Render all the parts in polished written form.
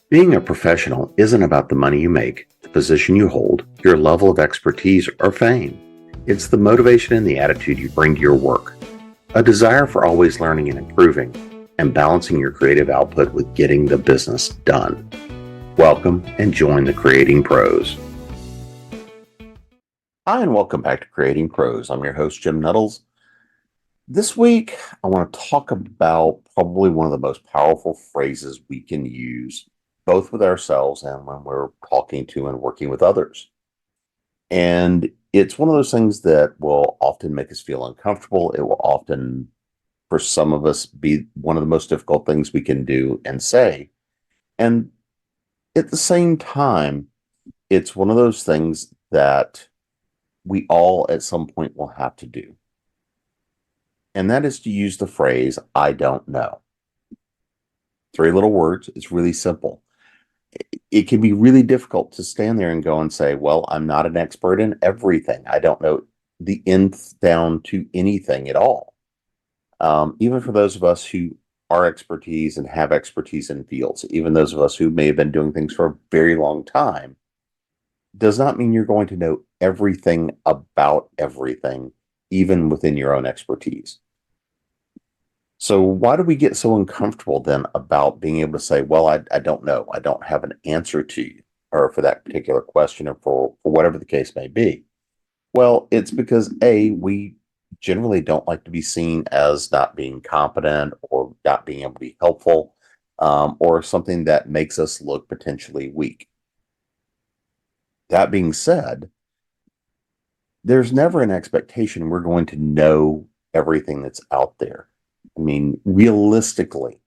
Being a professional isn't about the money you make, the position you hold, your level of expertise, or fame. It's the motivation and the attitude you bring to your work. A desire for always learning and improving, and balancing your creative output with getting the business done. Welcome and join the Creating Pros. Hi, and welcome back to Creating Pros. I'm your host, Jim Nuttles. This week, I want to talk about probably one of the most powerful phrases we can use, both with ourselves and when we're talking to and working with others. And it's one of those things that will often make us feel uncomfortable. It will often, for some of us, be one of the most difficult things we can do and say. And at the same time, it's one of those things that we all at some point will have to do. And that is to use the phrase, I don't know. 3 little words. It's really simple. It can be really difficult to stand there and go and say, well, I'm not an expert in everything. I don't know the nth down to anything at all. Even for those of us who are expertise and have expertise in fields, even those of us who may have been doing things for a very long time, does not mean you're going to know everything about everything, even within your own expertise. So why do we get so uncomfortable then about being able to say, well, I don't know. I don't have an answer to you or for that particular question or for whatever the case may be? Well, it's because we generally don't like to be seen as not being competent or not being able to be helpful, or something that makes us look potentially weak. That being said, there's never an expectation we're going to know everything that's out there. I mean, realistically,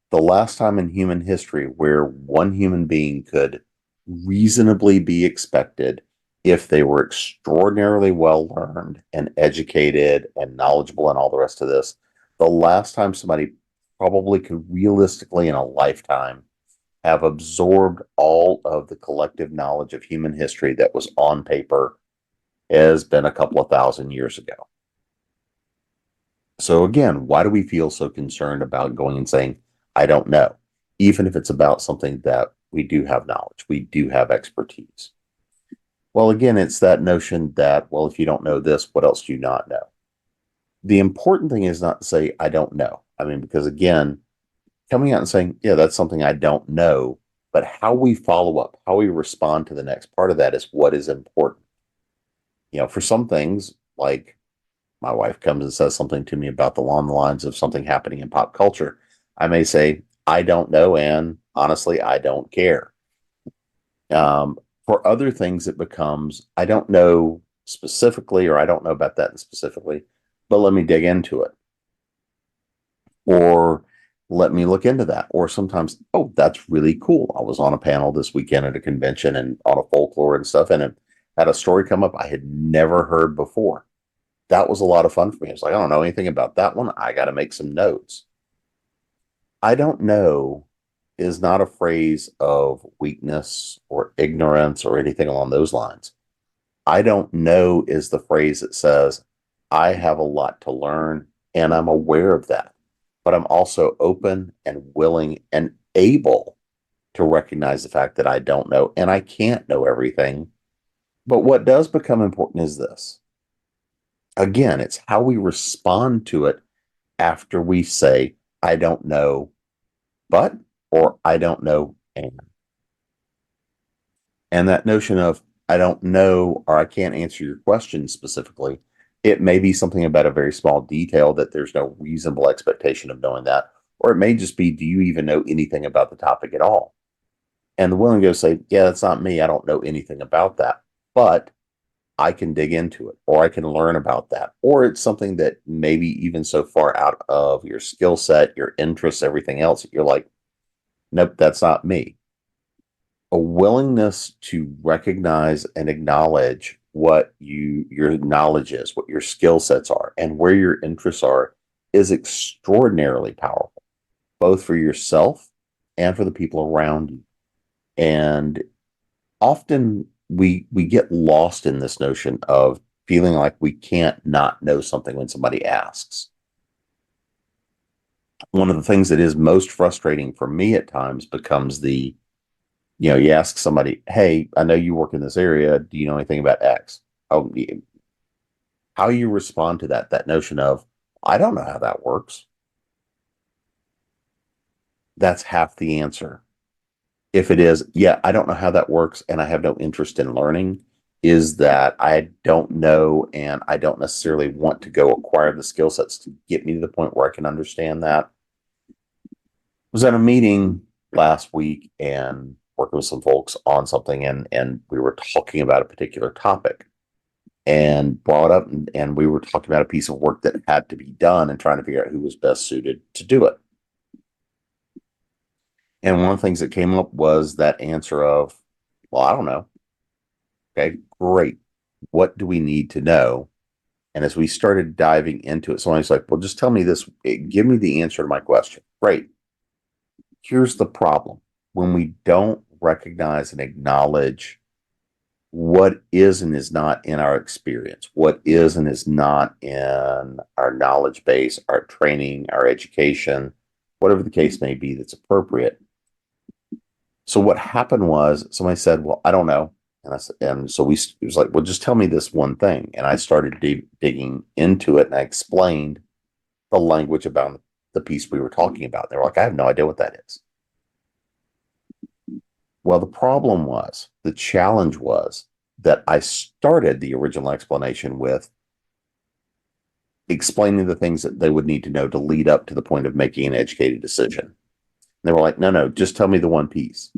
the last time in human history where one human being could reasonably be expected, if they were extraordinarily well learned and educated and knowledgeable and all the rest of this, the last time somebody probably could realistically in a lifetime have absorbed all of the collective knowledge of human history that was on paper has been a couple of thousand years ago. So again, why do we feel so concerned about going and saying, I don't know, even if it's about something that we do have knowledge, we do have expertise? Well, again, it's that notion that, well, if you don't know this, what else do you not know? The important thing is not to say, I don't know. I mean, because again, coming out and saying, yeah, that's something I don't know, but how we follow up, how we respond to the next part of that is what is important. For some things, like my wife comes and says something to me about along the lines of something happening in pop culture, I may say, I don't know, and honestly, I don't care. For other things, it becomes, I don't know specifically, or I don't know about that specifically, but let me dig into it. Or let me look into that. Or sometimes, oh, that's really cool. I was on a panel this weekend at a convention and on a folklore and stuff, and it had a story come up I had never heard before. That was a lot of fun for me. It's like, I don't know anything about that one. I got to make some notes. I don't know is not a phrase of weakness or ignorance or anything along those lines. I don't know is the phrase that says, I have a lot to learn and I'm aware of that, but I'm also open and willing and able to recognize the fact that I don't know and I can't know everything. But what does become important is this. Again, it's how we respond to it after we say, I don't know, but, or I don't know, and. And that notion of, I don't know, or I can't answer your question specifically, it may be something about a very small detail that there's no reasonable expectation of knowing that. Or it may just be, do you even know anything about the topic at all? And the willing to go say, yeah, that's not me. I don't know anything about that. But I can dig into it, or I can learn about that. Or it's something that maybe even so far out of your skill set, your interests, everything else, you're like, nope, that's not me. A willingness to recognize and acknowledge what your knowledge is, what your skill sets are, and where your interests are is extraordinarily powerful, both for yourself and for the people around you. And often we get lost in this notion of feeling like we can't not know something when somebody asks. One of the things that is most frustrating for me at times becomes you ask somebody, hey, I know you work in this area. Do you know anything about X? Oh, how you respond to that notion of, I don't know how that works. That's half the answer. If it is, yeah, I don't know how that works and I have no interest in learning, is that I don't know and I don't necessarily want to go acquire the skill sets to get me to the point where I can understand that. Was at a meeting last week and working with some folks on something, and we were talking about a particular topic and brought up and we were talking about a piece of work that had to be done and trying to figure out who was best suited to do it. And one of the things that came up was that answer of, well, I don't know. Okay, great. What do we need to know? And as we started diving into it, somebody's like, well, just tell me this, give me the answer to my question. Great. Here's the problem. When we don't recognize and acknowledge what is and is not in our experience, what is and is not in our knowledge base, our training, our education, whatever the case may be that's appropriate. So what happened was somebody said, well, I don't know. And so it was like, well, just tell me this one thing. And I started digging into it and I explained the language about the piece we were talking about. They were like, I have no idea what that is. Well, the challenge was that I started the original explanation with explaining the things that they would need to know to lead up to the point of making an educated decision. And they were like, no, just tell me the one piece.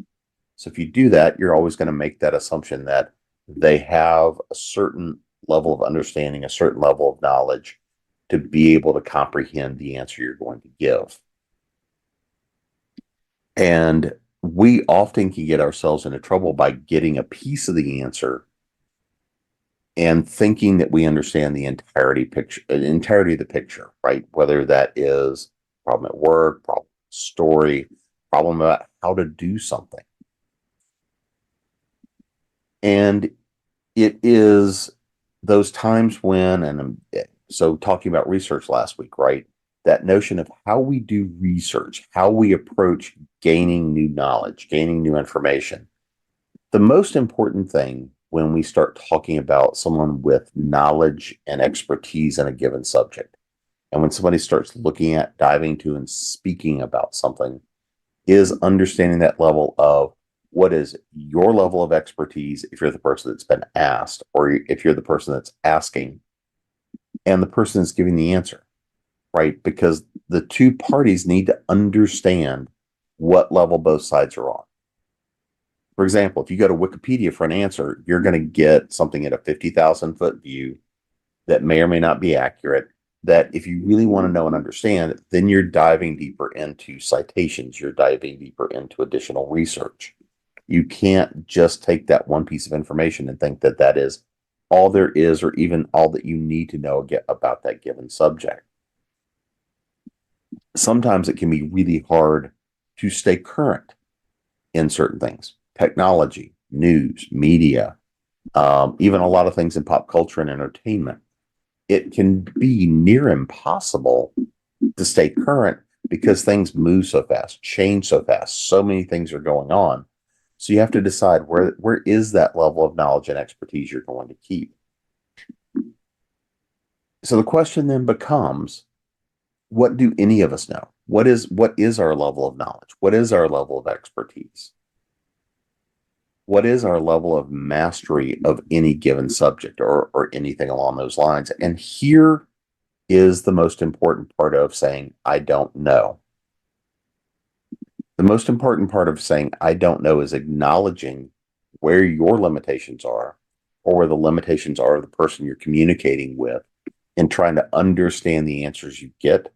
So if you do that, you're always going to make that assumption that they have a certain level of understanding, a certain level of knowledge to be able to comprehend the answer you're going to give. And we often can get ourselves into trouble by getting a piece of the answer and thinking that we understand the entirety of the picture, right? Whether that is problem at work, problem story, problem about how to do something. And it is those times when, so talking about research last week, right? That notion of how we do research, how we approach gaining new knowledge, gaining new information. The most important thing when we start talking about someone with knowledge and expertise in a given subject, and when somebody starts looking at diving to and speaking about something, is understanding that level of what is your level of expertise if you're the person that's been asked, or if you're the person that's asking, and the person that's giving the answer, right? Because the two parties need to understand what level both sides are on. For example, if you go to Wikipedia for an answer, you're going to get something at a 50,000 foot view that may or may not be accurate. That if you really want to know and understand, then you're diving deeper into citations, you're diving deeper into additional research. You can't just take that one piece of information and think that that is all there is, or even all that you need to know about that given subject. Sometimes it can be really hard to stay current in certain things. Technology, news, media, even a lot of things in pop culture and entertainment. It can be near impossible to stay current because things move so fast, change so fast. So many things are going on. So you have to decide where is that level of knowledge and expertise you're going to keep. So the question then becomes, what do any of us know? What is our level of knowledge? What is our level of expertise? What is our level of mastery of any given subject, or anything along those lines? And here is the most important part of saying, I don't know. The most important part of saying, I don't know, is acknowledging where your limitations are, or where the limitations are of the person you're communicating with, and trying to understand the answers you get.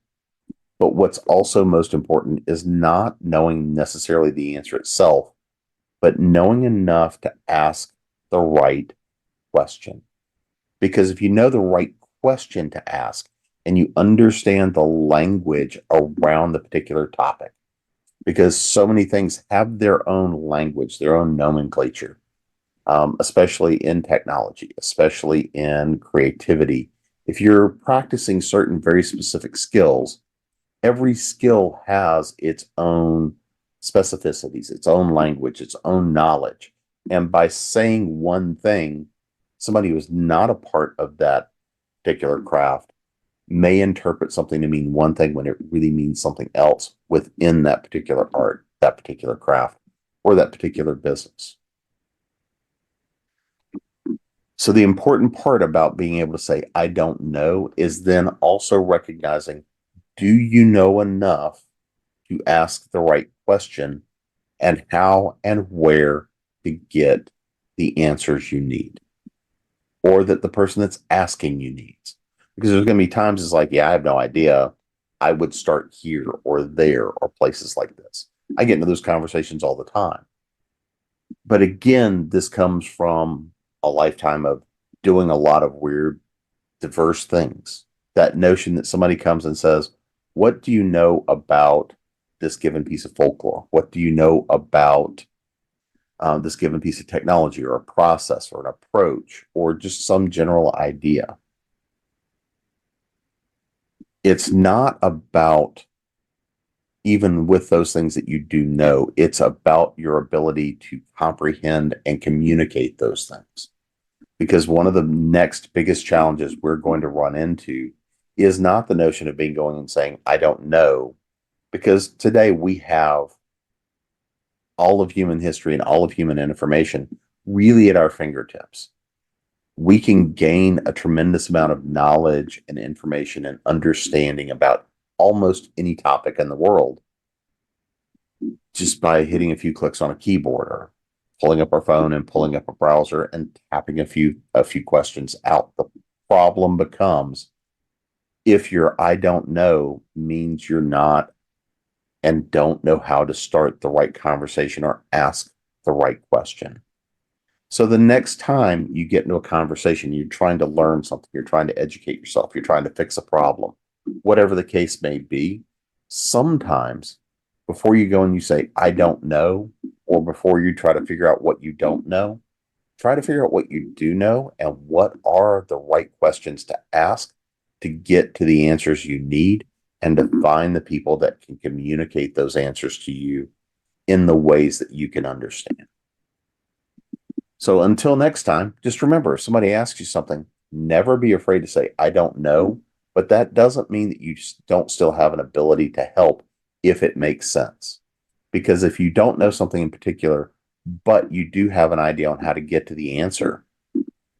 But what's also most important is not knowing necessarily the answer itself, but knowing enough to ask the right question. Because if you know the right question to ask and you understand the language around the particular topic, because so many things have their own language, their own nomenclature, especially in technology, especially in creativity. If you're practicing certain very specific skills, Every skill has its own specificities, its own language, its own knowledge. And by saying one thing, somebody who is not a part of that particular craft may interpret something to mean one thing when it really means something else within that particular art, that particular craft, or that particular business. So the important part about being able to say, I don't know, is then also recognizing, do you know enough to ask the right question and how and where to get the answers you need or that the person that's asking you needs? Because there's going to be times it's like, yeah, I have no idea. I would start here or there or places like this. I get into those conversations all the time. But again, this comes from a lifetime of doing a lot of weird, diverse things. That notion that somebody comes and says, what do you know about this given piece of folklore? What do you know about this given piece of technology or a process or an approach or just some general idea? It's not about, even with those things that you do know, it's about your ability to comprehend and communicate those things. Because one of the next biggest challenges we're going to run into is not the notion of being going and saying, I don't know, because today we have all of human history and all of human information really at our fingertips. We can gain a tremendous amount of knowledge and information and understanding about almost any topic in the world just by hitting a few clicks on a keyboard or pulling up our phone and pulling up a browser and tapping a few questions out. The problem becomes, if your I don't know means you're not and don't know how to start the right conversation or ask the right question. So the next time you get into a conversation, you're trying to learn something, you're trying to educate yourself, you're trying to fix a problem, whatever the case may be, sometimes before you go and you say, I don't know, or before you try to figure out what you don't know, try to figure out what you do know and what are the right questions to ask to get to the answers you need and to find the people that can communicate those answers to you in the ways that you can understand. So until next time, just remember, if somebody asks you something, never be afraid to say, I don't know, but that doesn't mean that you don't still have an ability to help if it makes sense. Because if you don't know something in particular, but you do have an idea on how to get to the answer,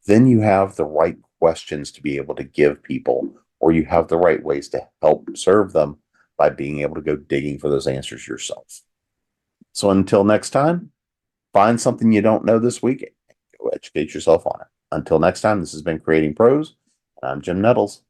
then you have the right questions to be able to give people, or you have the right ways to help serve them by being able to go digging for those answers yourself. So until next time, find something you don't know this week, go educate yourself on it. Until next time, this has been Creating Pros, and I'm Jim Nettles.